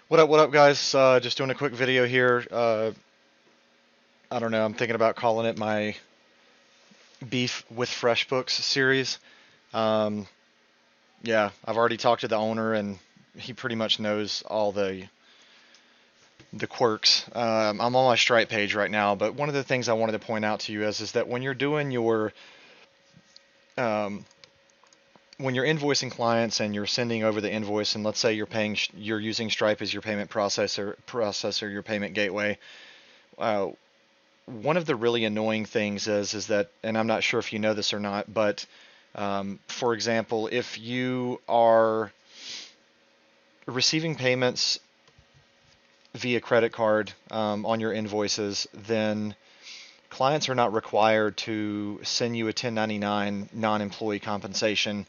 What up, guys? Just doing a quick video here. I don't know. I'm thinking about calling it my Beef with FreshBooks series. Um, yeah, I've already talked to the owner, and he pretty much knows all the quirks. I'm on my Stripe page right now, but one of the things I wanted to point out to you is that when you're doing your um, when you're invoicing clients and you're sending over the invoice, and let's say you're using Stripe as your payment processor, your payment gateway. Uh, One of the really annoying things is that, and I'm not sure if you know this or not, but for example, if you are receiving payments via credit card on your invoices, then clients are not required to send you a 1099 non-employee compensation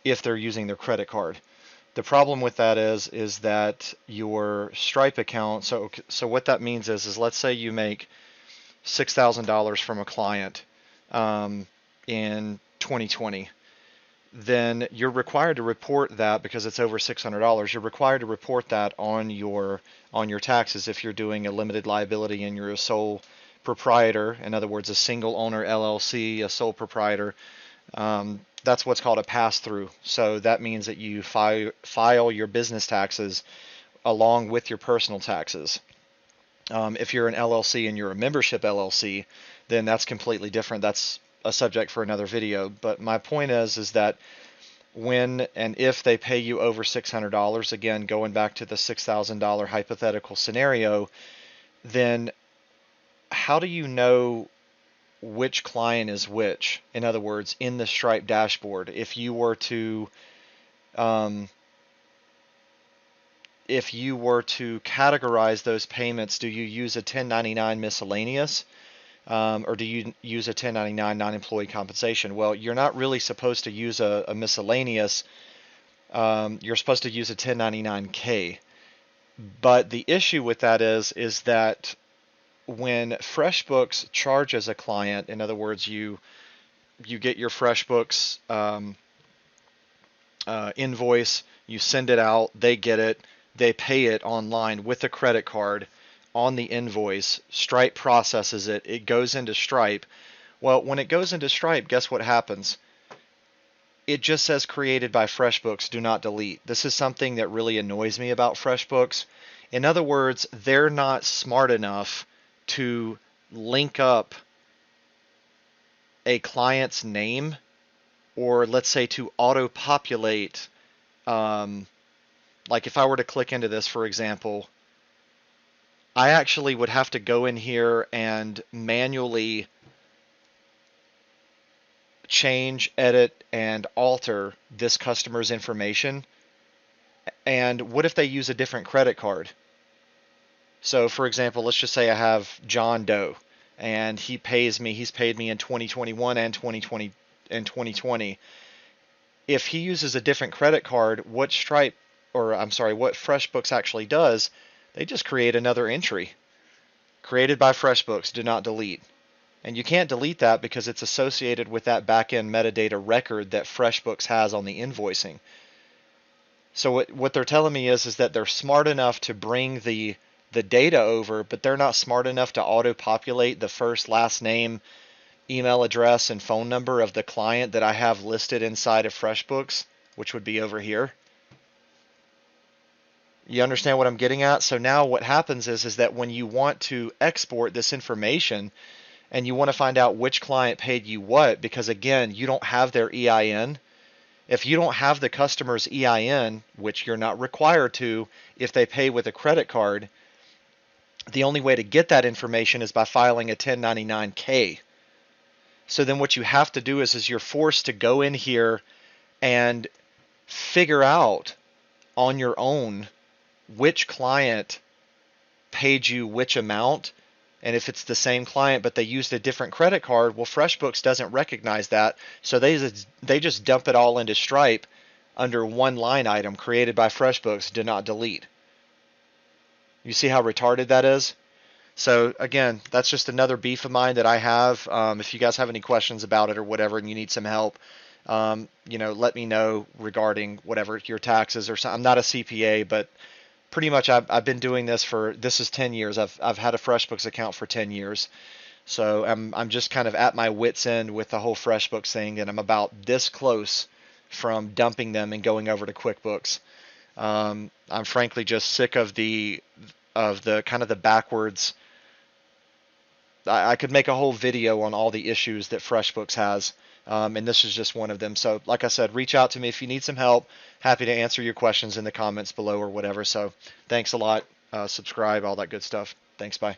if they're using their credit card. The problem with that is that your Stripe account. So what that means is let's say you make $6,000 from a client in 2020, then you're required to report that because it's over $600. You're required to report that on your taxes if you're doing a limited liability and you're a sole proprietor. In other words, a single owner LLC, a sole proprietor. That's what's called a pass-through. So that means that you file your business taxes along with your personal taxes. If you're an LLC and you're a membership LLC, then that's completely different. That's a subject for another video. But my point is that when and if they pay you over $600, again, going back to the $6,000 hypothetical scenario, then how do you know which client is which? In other words, in the Stripe dashboard, um, if you were to categorize those payments, do you use a 1099 miscellaneous, or do you use a 1099 non-employee compensation? Well, you're not really supposed to use a miscellaneous. You're supposed to use a 1099K. But the issue with that is that when FreshBooks charges a client, in other words, you get your FreshBooks invoice, you send it out, they get it, they pay it online with a credit card on the invoice. Stripe processes it, it goes into Stripe. Well, when it goes into Stripe, guess what happens? It just says created by FreshBooks, do not delete. This is something that really annoys me about FreshBooks. In other words, they're not smart enough to link up a client's name, or let's say to auto-populate. Like if I were to click into this, for example, I actually would have to go in here and manually change, edit, and alter this customer's information. And what if they use a different credit card? So for example, let's just say I have John Doe and he's paid me in 2021 and 2020. If he uses a different credit card, what FreshBooks actually does, they just create another entry. Created by FreshBooks, do not delete. And you can't delete that because it's associated with that backend metadata record that FreshBooks has on the invoicing. So what they're telling me is that they're smart enough to bring the data over, but they're not smart enough to auto-populate the first, last name, email address, and phone number of the client that I have listed inside of FreshBooks, which would be over here. You understand what I'm getting at? So now what happens is that when you want to export this information and you want to find out which client paid you what, because again, you don't have their EIN. If you don't have the customer's EIN, which you're not required to if they pay with a credit card, the only way to get that information is by filing a 1099K. So then what you have to do is you're forced to go in here and figure out on your own which client paid you which amount. And if it's the same client but they used a different credit card, well, FreshBooks doesn't recognize that, so they just dump it all into Stripe under one line item, created by FreshBooks, do not delete. You see how retarded that is? So again, that's just another beef of mine that I have. If you guys have any questions about it or whatever, and you need some help, let me know regarding whatever your taxes or something. I'm not a CPA, but pretty much I've been doing this this is 10 years. I've had a FreshBooks account for 10 years. So I'm just kind of at my wit's end with the whole FreshBooks thing, and I'm about this close from dumping them and going over to QuickBooks. I'm frankly just sick of the kind of the backwards. I could make a whole video on all the issues that FreshBooks has, and this is just one of them. So like I said, reach out to me if you need some help. Happy to answer your questions in the comments below or whatever. So thanks a lot. Subscribe, all that good stuff. Thanks, bye.